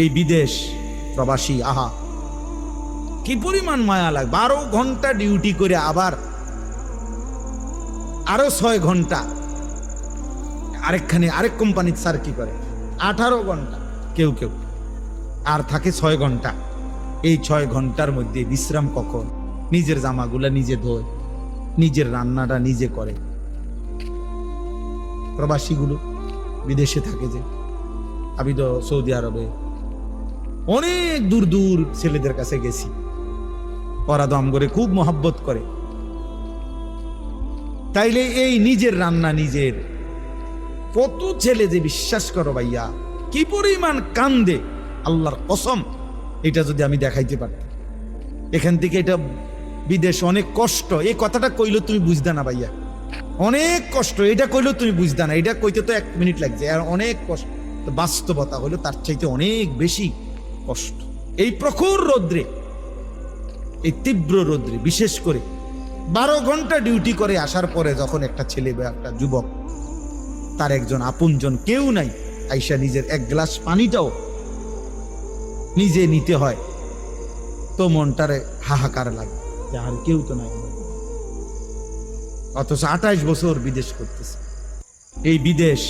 এই বিদেশ প্রবাসী, আহা কি পরিমাণ মায়া লাগে। 12 ঘন্টা ডিউটি করে আবার আরো 6 ঘন্টা আরেক কোম্পানির স্যার কি করে 18 ঘন্টা, কেউ কেউ আর থাকে 6 ঘন্টা। এই 6 ঘন্টার মধ্যে বিশ্রাম কখন? নিজের জামাগুলা নিজে ধোয়, নিজের রান্নাটা নিজে করে। প্রবাসীগুলো বিদেশে থাকে, যে আমি তো সৌদি আরবে অনেক দূর দূর ছেলেদের কাছে গেছি, ওরা দম করে খুব মহব্বত করে। তাইলে এই নিজের রান্না নিজের, কত ছেলে যে বিশ্বাস করো ভাইয়া কি পরিমাণ কান্দে, আল্লাহর কসম। এটা যদি আমি দেখাইতে পারতাম। এখান থেকে এটা বিদেশ অনেক কষ্ট, এই কথাটা কইলো তুমি বুঝদা না ভাইয়া, অনেক কষ্ট। এটা কইলো তুমি বুঝদা না, এটা কইতে তো 1 মিনিট লাগছে, আর অনেক কষ্ট। বাস্তবতা হলো তার চাইতে অনেক বেশি কষ্ট। এই প্রখর রৌদ্রে, এই তীব্র রৌদ্রে, বিশেষ করে 12 ঘন্টা ডিউটি করে আসার পরে যখন একটা ছেলে বা একটা যুবক, তার একজন আপনজন কেউ নাই, আইসা নিজের 1 গ্লাস পানিটাও নিজে নিতে হয়, তো মনটারে হাহাকার লাগে যে আর কেউ তো নাই। অথচ 28 বছর বিদেশ করতেছে। এই বিদেশ